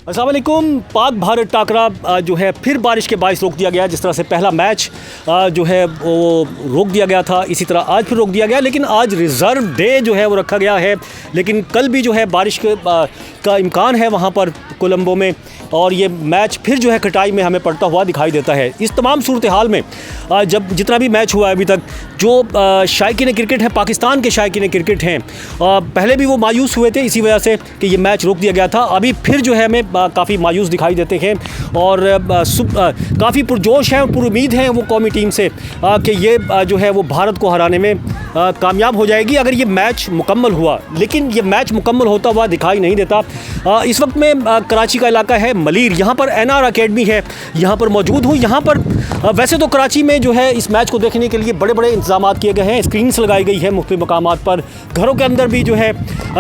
अस्सलाम वालेकुम। पाक भारत टाकरा जो है फिर बारिश के बायस रोक दिया गया। जिस तरह से पहला मैच जो है वो रोक दिया गया था, इसी तरह आज फिर रोक दिया गया। लेकिन आज रिज़र्व डे जो है वो रखा गया है। लेकिन कल भी जो है बारिश का इम्कान है वहाँ पर कोलंबो में, और ये मैच फिर जो है कटाई में हमें पड़ता हुआ दिखाई देता है। इस तमाम सूरत हाल में जब जितना भी मैच हुआ है अभी तक, जो शायकीन क्रिकेट हैं, पाकिस्तान के शायकीन क्रिकेट हैं, पहले भी वो मायूस हुए थे इसी वजह से कि ये मैच रोक दिया गया था। अभी फिर जो है हमें काफ़ी मायूस दिखाई देते हैं और काफ़ी पुरजोश हैं, पुरुमीद हैं वो कौमी टीम से कि ये जो है वो भारत को हराने में कामयाब हो जाएगी अगर ये मैच मुकम्मल हुआ। लेकिन ये मैच मुकम्मल होता हुआ दिखाई नहीं देता। इस वक्त में कराची का इलाका है मलीर, यहाँ पर NR अकेडमी है, यहाँ पर मौजूद हूँ। यहाँ पर वैसे तो कराची में जो है इस मैच को देखने के लिए बड़े बड़े इंतजाम किए गए हैं, स्क्रीन्स लगाई गई है मुख्तलिफ मकामात पर। घरों के अंदर भी जो है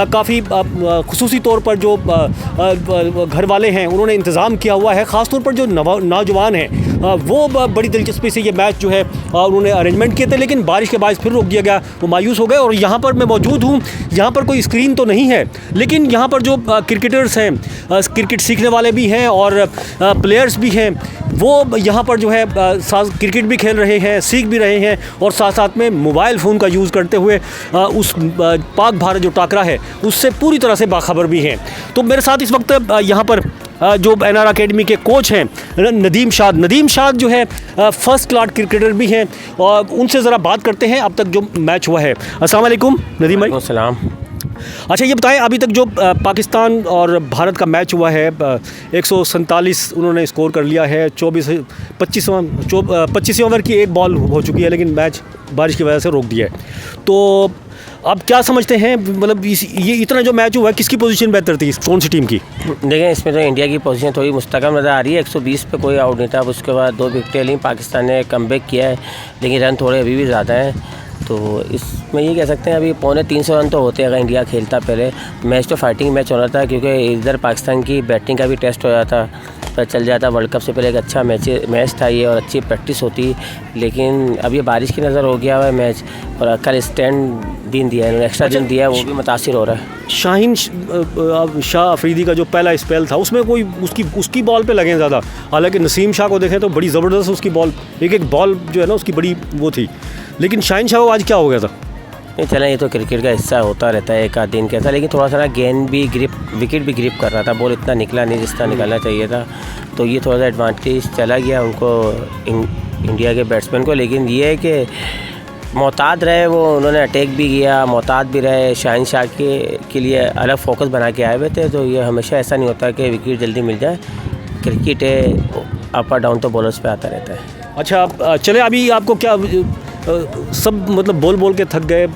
काफ़ी खुसूसी तौर पर जो घर वाले हैं उन्होंने इंतज़ाम किया हुआ है। ख़ास तौर पर जो नौजवान हैं वो बड़ी दिलचस्पी से ये मैच जो है उन्होंने अरेंजमेंट किए थे। लेकिन बारिश के बायस फिर रोक दिया गया, वो मायूस हो गए। और यहाँ पर मैं मौजूद हूँ, यहाँ पर कोई स्क्रीन तो नहीं है, लेकिन यहाँ पर जो क्रिकेटर्स हैं, क्रिकेट सीखने वाले भी हैं और प्लेयर्स भी हैं, वो यहाँ पर जो है क्रिकेट भी खेल रहे हैं, सीख भी रहे हैं और साथ साथ में मोबाइल फ़ोन का यूज़ करते हुए उस पाक भारत जो टाकरा है उससे पूरी तरह से बाखबर भी हैं। तो मेरे साथ इस वक्त यहाँ पर जो NR अकेडमी के कोच हैं नदीम शाद जो है फ़र्स्ट क्लास क्रिकेटर भी हैं, और उनसे ज़रा बात करते हैं अब तक जो मैच हुआ है। अस्सलाम वालेकुम नदीम भाई। अस्सलाम। अच्छा, ये बताएं अभी तक जो पाकिस्तान और भारत का मैच हुआ है 147 उन्होंने स्कोर कर लिया है। 25 ओवर की एक बॉल हो चुकी है, लेकिन मैच बारिश की वजह से रोक दिया है। तो आप क्या समझते हैं, मतलब ये इतना जो मैच हुआ है किसकी पोजीशन बेहतर थी, कौन सी टीम की? देखें, इसमें तो इंडिया की पोजीशन थोड़ी मुस्तकम नज़र आ रही है। 120 पे कोई आउट नहीं था। अब उसके बाद 2 विकेटें ली, पाकिस्तान ने कमबैक किया है, लेकिन रन थोड़े अभी भी ज़्यादा हैं। तो इसमें ये कह सकते हैं अभी 350 रन तो होते हैं अगर इंडिया खेलता। पहले मैच तो फाइटिंग मैच हो रहा था, क्योंकि इधर पाकिस्तान की बैटिंग का भी टेस्ट हो जाता, पता चल जाता। वर्ल्ड कप से पहले एक अच्छा मैच था ये, और अच्छी प्रैक्टिस होती। लेकिन अब ये बारिश की नज़र हो गया हुआ है मैच, और कल स्टैंड दिन दिया है, एक्स्ट्रा दिन दिया है, वो भी मुतासिर हो रहा है। शाहीन शाह अफरीदी का जो पहला स्पेल था उसमें कोई उसकी बॉल पे लगे ज़्यादा। हालांकि नसीम शाह को देखें तो बड़ी ज़बरदस्त उसकी बॉल, एक बॉल जो है ना उसकी बड़ी वो थी। लेकिन शाहीन शाह को आज क्या हो गया था? नहीं चला, ये तो क्रिकेट का हिस्सा होता रहता है, एक आध दिन का था। लेकिन थोड़ा सा ना गेंद भी विकेट भी ग्रिप कर रहा था, बॉल इतना निकला नहीं जिस तरह निकलना चाहिए था। तो ये थोड़ा सा एडवांटेज चला गया उनको, इंडिया के बैट्समैन को। लेकिन ये है कि मोहतात रहे, वो उन्होंने अटैक भी किया, मोहतात भी रहे। शाहीन शाह के लिए अलग फोकस बना के आए हुए थे। तो ये हमेशा ऐसा नहीं होता कि विकेट जल्दी मिल जाए। क्रिकेट है, अप और डाउन तो बॉलर्स पे आता रहता है। अच्छा, चले अभी आपको क्या सब मतलब बोल के थक गए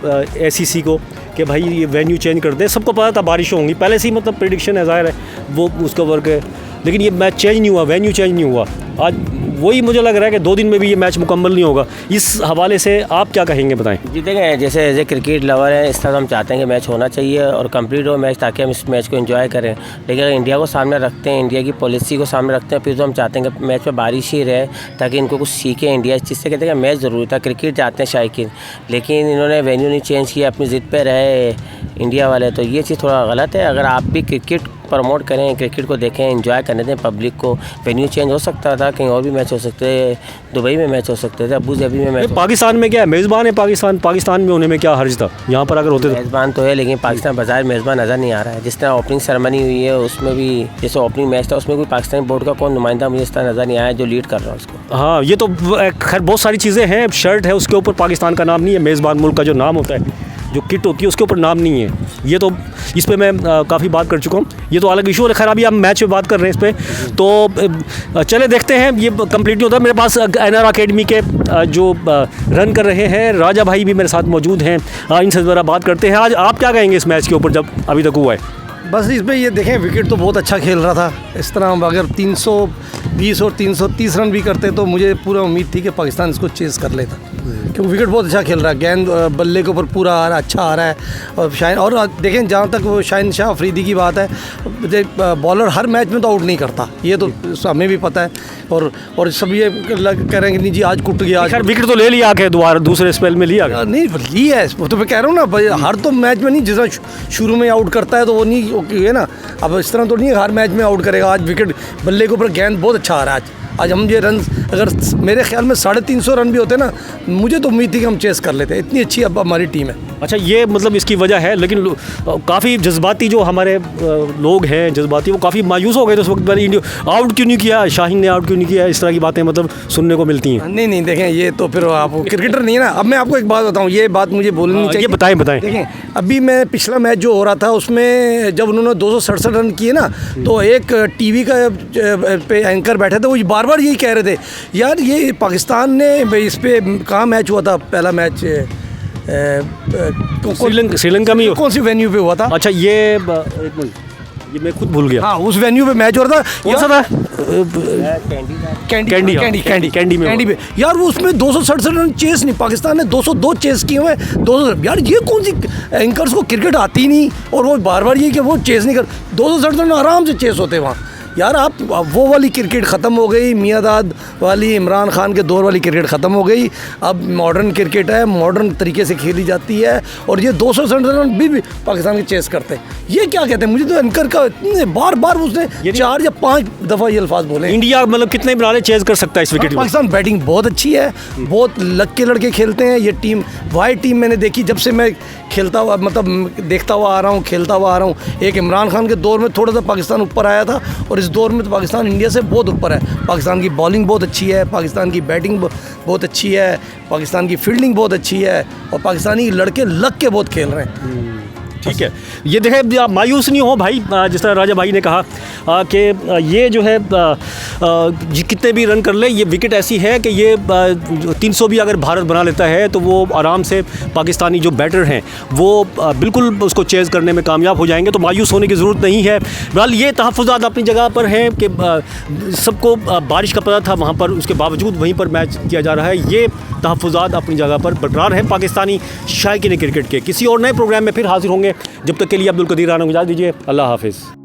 ACC को कि भाई ये वेन्यू चेंज कर दे। सबको पता था बारिश होंगी, पहले से ही मतलब प्रेडिक्शन है, ज़ाहिर है वो उसका वर्क है। लेकिन ये मैच चेंज नहीं हुआ, वेन्यू चेंज नहीं हुआ। आज वही मुझे लग रहा है कि 2 दिन में भी ये मैच मुकम्मल नहीं होगा। इस हवाले से आप क्या कहेंगे, बताएं। जी देखें, जैसे एज ए क्रिकेट लवर है, इस तरह हम चाहते हैं कि मैच होना चाहिए और कंप्लीट हो मैच, ताकि हम इस मैच को एंजॉय करें। लेकिन अगर इंडिया को सामने रखते हैं, इंडिया की पॉलिसी को सामने रखते हैं, फिर तो हम चाहते हैं कि मैच में बारिश ही रहे, ताकि इनको कुछ सीखे इंडिया। इस चीज़ से कहते हैं कि मैच ज़रूरी था, क्रिकेट चाहते हैं शायकीन, लेकिन इन्होंने वेन्यू नहीं चेंज किया, अपनी ज़िद पे रहे इंडिया वाले। तो ये चीज़ थोड़ा गलत है। अगर आप भी क्रिकेट प्रमोट करें, क्रिकेट को देखें, एंजॉय करने दें पब्लिक को। वेन्यू चेंज हो सकता था, कहीं और भी मैच हो सकते थे, दुबई में मैच हो सकते थे, अबू धाबी में मैच। पाकिस्तान में क्या है, मेज़बान है पाकिस्तान में होने में क्या हर्ज था? यहाँ पर अगर होते मेज़बान तो है, लेकिन पाकिस्तान बाजार मेज़बान नज़र नहीं आ रहा है। जिस तरह ओपनिंग सेरेमनी हुई है उसमें भी, जैसे ओपनिंग मैच था उसमें कोई पाकिस्तानी बोर्ड का कौन नुमाइंदा मुझे इस तरह नज़र नहीं आया जो लीड कर रहा है उसको। हाँ, ये तो खैर बहुत सारी चीज़ें हैं। शर्ट है उसके ऊपर पाकिस्तान का नाम नहीं है, मेज़बान मुल्क का जो नाम होता है, जो किट होती है उसके ऊपर नाम नहीं है। ये तो इस पे मैं काफ़ी बात कर चुका हूँ, ये तो अलग इशू है। खैर अभी हम मैच पे बात कर रहे हैं इस पे, तो चले देखते हैं। ये कंप्लीट नहीं होता। मेरे पास NR अकेडमी के जो रन कर रहे हैं राजा भाई भी मेरे साथ मौजूद हैं, इनसे ज़रा बात करते हैं। आज आप क्या कहेंगे इस मैच के ऊपर जब अभी तक हुआ है? बस इसमें ये देखें, विकेट तो बहुत अच्छा खेल रहा था। इस तरह हम अगर 320 और 330 रन भी करते तो मुझे पूरा उम्मीद थी कि पाकिस्तान इसको चेज़ कर लेता। क्योंकि विकेट बहुत अच्छा खेल रहा है, गेंद बल्ले के ऊपर पूरा आ रहा है, अच्छा आ रहा है। और शाहिन, और देखें जहाँ तक वो शाहिन शाह अफरीदी की बात है, बॉलर हर मैच में तो आउट नहीं करता, ये तो हमें भी पता है। और सब ये कह रहे हैं कि नहीं जी आज कुट गया, आज विकेट तो ले लिया आके दोबारा दूसरे स्पेल में लिया गया। नहीं लिया है, वो तो मैं कह रहा हूँ ना भाई, हर तो मैच में नहीं, जिस तरह शुरू में आउट करता है तो वो नहीं है ना, अब इस तरह तो नहीं है हर मैच में आउट करेगा। आज विकेट बल्ले के ऊपर गेंद बहुत अच्छा आ रहा है। आज हम ये रन, अगर मेरे ख्याल में 350 रन भी होते ना, मुझे तो उम्मीद थी कि हम चेस कर लेते, इतनी अच्छी अब हमारी टीम है। अच्छा, ये मतलब इसकी वजह है, लेकिन काफ़ी जज्बाती जो हमारे लोग हैं जज्बाती, वो काफ़ी मायूस हो गए थे उस वक्त। मैंने इंडिया आउट क्यों नहीं किया, शाहीन ने आउट क्यों नहीं किया, इस तरह की बातें मतलब सुनने को मिलती हैं। नहीं देखें, ये तो फिर आप क्रिकेटर नहीं है ना। अब मैं आपको एक बात बताऊँ, ये बात मुझे बोलनी चाहिए। ये बताएं। देखें, अभी मैं पिछला मैच जो हो रहा था उसमें जब उन्होंने 267 रन किए ना, तो एक टीवी का पे एंकर बैठे थे, वो बार बार यही कह रहे थे यार ये पाकिस्तान ने इस पे कहाँ मैच हुआ था, पहला मैच श्रीलंका में कौन सी वेन्यू पे हुआ था? अच्छा, ये एक मिनट, ये मैं खुद भूल गया। हाँ, उस वेन्यू पे मैच हो रहा था। कौन सा था? कैंडी में यार वो उसमें 267 रन चेस नहीं, पाकिस्तान ने 202 चेस किए हुए, 200। यार ये कौन सी एंकर्स को क्रिकेट आती नहीं, और वो बार बार ये कि वो चेस नहीं कर, 267 रन आराम से चेस होते वहाँ। यार आप वो वाली क्रिकेट ख़त्म हो गई, मियाँदाद वाली, इमरान खान के दौर वाली क्रिकेट ख़त्म हो गई। अब मॉडर्न क्रिकेट है, मॉडर्न तरीके से खेली जाती है, और ये 267 रन भी पाकिस्तान के चेस करते हैं। ये क्या कहते हैं? मुझे तो एंकर का इतने बार बार उसने 4 या 5 दफ़ा ये अल्फाज बोले। इंडिया मतलब कितने बना ले चेस कर सकता है इस विकेट में। पाकिस्तान बैटिंग बहुत अच्छी है, बहुत लक के लड़के खेलते हैं। ये टीम, वाइट टीम मैंने देखी जब से मैं खेलता हुआ, मतलब देखता हुआ आ रहा हूँ, खेलता हुआ आ रहा हूँ। एक इमरान खान के दौर में थोड़ा सा पाकिस्तान ऊपर आया था, और इस दौर में तो पाकिस्तान इंडिया से बहुत ऊपर है। पाकिस्तान की बॉलिंग बहुत अच्छी है, पाकिस्तान की बैटिंग बहुत अच्छी है, पाकिस्तान की फील्डिंग बहुत अच्छी है, और पाकिस्तानी लड़के लग के बहुत खेल रहे हैं। ठीक है, ये देखें, आप मायूस नहीं हो भाई। जिस तरह राजा भाई ने कहा कि ये जो है कितने भी रन कर ले, ये विकेट ऐसी है कि ये 300 भी अगर भारत बना लेता है तो वो आराम से पाकिस्तानी जो बैटर हैं वो बिल्कुल उसको चेज़ करने में कामयाब हो जाएंगे। तो मायूस होने की ज़रूरत नहीं है। बहरहाल ये तहफ़्फ़ुज़ात अपनी जगह पर हैं कि सबको बारिश का पता था वहाँ पर, उसके बावजूद वहीं पर मैच किया जा रहा है। ये तहफ़्फ़ुज़ात अपनी जगह पर बरकरार हैं पाकिस्तानी शायकीन क्रिकेट के। किसी और नए प्रोग्राम में फिर हाजिर होंगे। जब तक के लिए अब्दुल कदीर राना को इजाज़त दीजिए। अल्लाह हाफ़िज़।